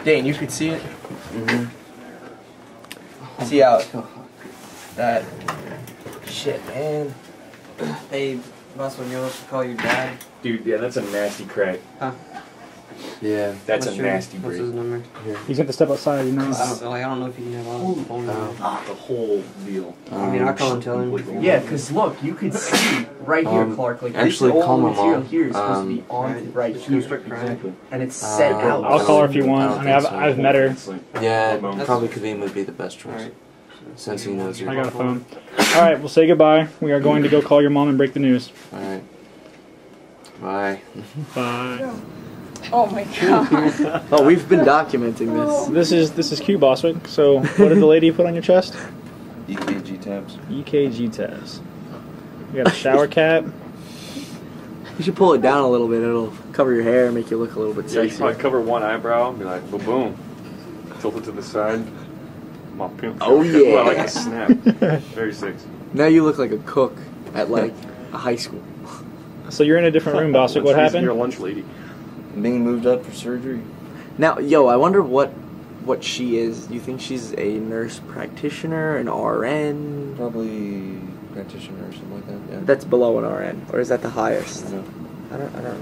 Dane, you could see it? See how that shit, man. Hey, boss, when you're supposed to call your dad. Dude, yeah, that's a nasty crack. Huh? Yeah, that's a nasty break. What's his number? Here. He's got to step outside, you know. I don't know if you can have all the phone number. The whole deal. I mean, I'll call and tell him. Yeah, because look, you could see right here, Clark. Like actually, this call all my material mom. here is supposed to be on right here, Exactly. and it's set out. I'll call her if you want. I mean, I've met her. Yeah, probably Kavim would be the best choice. Since he knows you. I got a phone. Alright, we'll say goodbye. We are going to go call your mom and break the news. Alright. Bye. Bye. Oh my god. Oh, we've been documenting this. This is Q, Boswick. So, what did the lady put on your chest? EKG tabs. EKG tabs. You got a shower cap. You should pull it down a little bit. It'll cover your hair and make you look a little bit Yeah, you sexier. should probably cover one eyebrow and be like, boom, boom. Tilt it to the side. My pimp. Oh, yeah. Like a snap. Very sexy. Now you look like a cook at like a high school. So you're in a different room, Boswick. What happened? You're a lunch lady. I'm being moved up for surgery. Now, yo, I wonder what she is. Do you think she's a nurse practitioner, an RN? Probably practitioner or something like that. Yeah. That's below an RN, or is that the highest? I don't know. I don't know.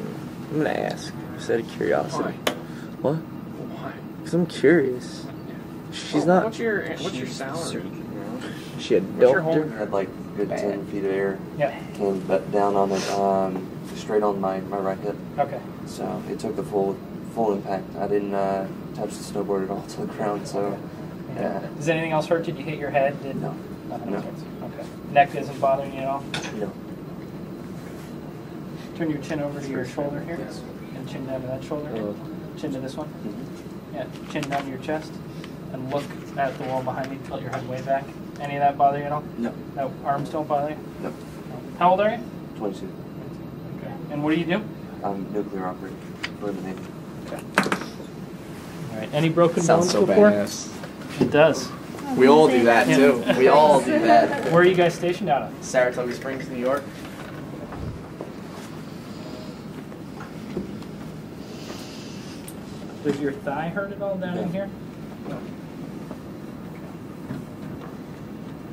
I'm gonna ask. Just out of curiosity. Why? What? Why? Because I'm curious. She's not. What's your salary? She a What's your doctor. home? Had like good 10 feet of air. Yeah. Came down on it, straight on my right hip. Okay. So it took the full impact. I didn't touch the snowboard at all to the ground. So yeah. Does anything else hurt? Did you hit your head? No. Nothing No. else hurts. Okay. Neck isn't bothering you at all? No. Turn your chin over to your shoulder here. Yes. And chin down to that shoulder. Chin to this one. Yeah. Chin down to your chest. And look at the wall behind you. Tilt your head way back. Any of that bother you at all? No. No. Arms don't bother you? No. How old are you? 22. Okay. And what do you do? I'm nuclear operator for the Navy. Okay. All right. Any broken Sounds bones so before? badass. It does. We all do that too. We all do that. Where are you guys stationed out of? Saratoga Springs, New York. Does your thigh hurt at all down in here? No.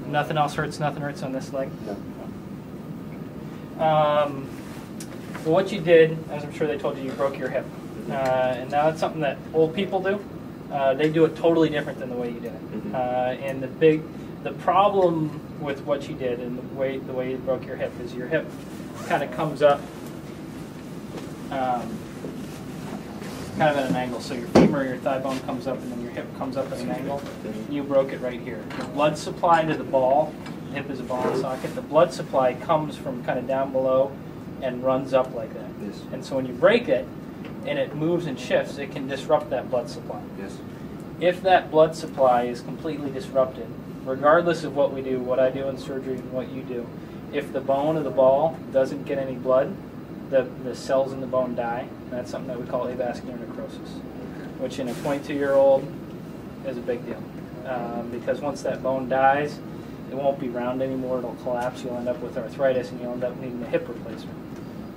Nothing else hurts. Nothing hurts on this leg. No. Well, what you did, as I'm sure they told you, you broke your hip, and now that's something that old people do. They do it totally different than the way you did it. Mm-hmm. And the problem with what you did and the way you broke your hip is your hip kind of comes up, kind of at an angle. So your femur, your thigh bone comes up, and then your hip comes up at an angle. You broke it right here. The blood supply to the ball, the hip is a ball and socket. The blood supply comes from kind of down below and runs up like that. Yes. And so when you break it and it moves and shifts, it can disrupt that blood supply. Yes. If that blood supply is completely disrupted, regardless of what we do, what I do in surgery and what you do, if the bone of the ball doesn't get any blood, the cells in the bone die. And that's something that we call avascular necrosis, which in a 22-year-old is a big deal. Because once that bone dies, it won't be round anymore, it'll collapse, you'll end up with arthritis, and you'll end up needing a hip replacement,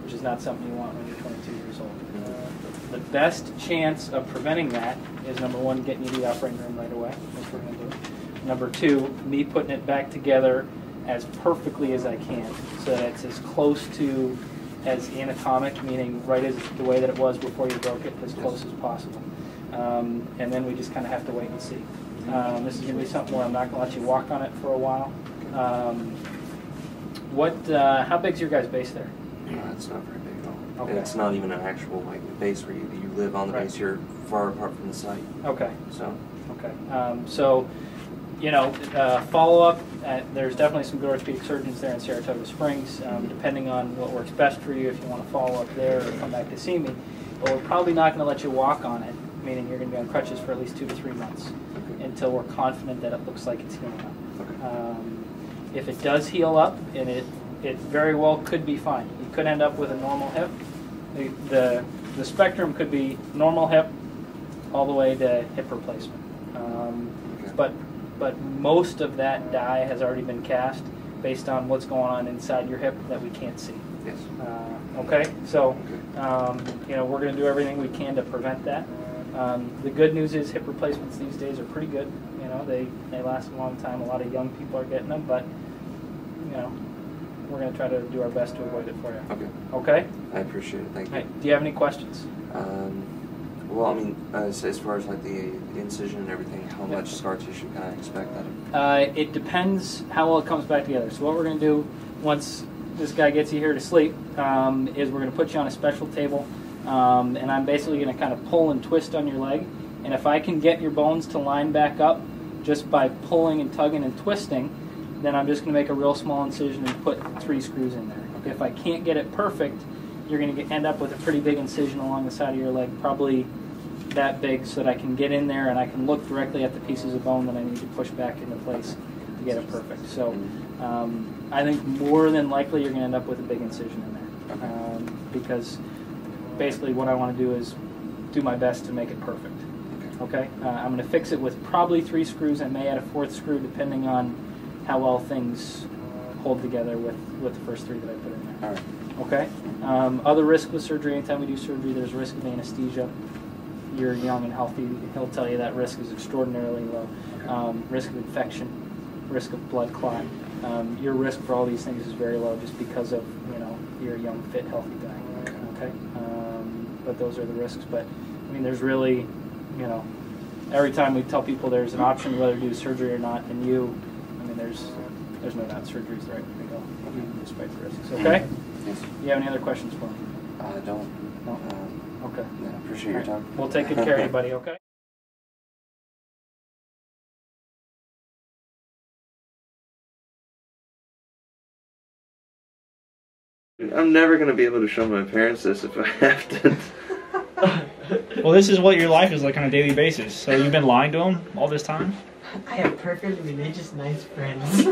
which is not something you want when you're 22 years old. The best chance of preventing that is, number one, getting you to the operating room right away, which we're going to do. Number two, me putting it back together as perfectly as I can, so that it's as close to as anatomic, meaning right as the way that it was before you broke it, as close as possible. And then we just kind of have to wait and see. This is going to be something where I'm not going to let you walk on it for a while. How big's your guys' base there? No, it's not very big at all. Okay. And it's not even an actual base where you live on the Right. base. You're far apart from the site. Okay. So So, follow up. There's definitely some good orthopedic surgeons there in Saratoga Springs, depending on what works best for you, if you want to follow up there or come back to see me. But we're probably not going to let you walk on it, meaning you're going to be on crutches for at least 2 to 3 months until we're confident that it looks like it's healing up. If it does heal up, and it very well could be fine. You could end up with a normal hip. The spectrum could be normal hip all the way to hip replacement. But most of that die has already been cast based on what's going on inside your hip that we can't see. yes. Okay, so we're going to do everything we can to prevent that. The good news is hip replacements these days are pretty good. You know, they last a long time. A lot of young people are getting them, but you know, we're going to try to do our best to avoid it for you. Okay. Okay? I appreciate it. Thank you. Right. Do you have any questions? Well, I mean, as far as like the incision and everything, how much scar tissue can I expect out of? It depends how well it comes back together. So what we're going to do once this guy gets you here to sleep is we're going to put you on a special table, and I'm basically going to kind of pull and twist on your leg. And if I can get your bones to line back up just by pulling and tugging and twisting, then I'm just going to make a real small incision and put 3 screws in there. If I can't get it perfect, you're going to end up with a pretty big incision along the side of your leg, probably that big, so that I can get in there and I can look directly at the pieces of bone that I need to push back into place to get it perfect. So I think more than likely you're going to end up with a big incision in there, because basically what I want to do is do my best to make it perfect. Okay? I'm going to fix it with probably 3 screws. I may add a 4th screw depending on how well things hold together with the first 3 that I put in there. All right. Okay? Other risk with surgery, anytime we do surgery, there's risk of anesthesia. You're young and healthy, he'll tell you that risk is extraordinarily low. Risk of infection, risk of blood clot. Your risk for all these things is very low just because of, you know, you're a young, fit, healthy guy. Okay? But those are the risks. But, I mean, there's really, you know, every time we tell people there's an option whether to do surgery or not, and I mean, there's no doubt surgery is the right way to go, despite the risks. Okay? Yes. Do you have any other questions for me? I don't. No? Okay. Yeah, appreciate your time. We'll take good care of you, buddy, okay? I'm never going to be able to show my parents this if I have to. Well, this is what your life is like on a daily basis. So you've been lying to them all this time? I have perfect religious nice friends.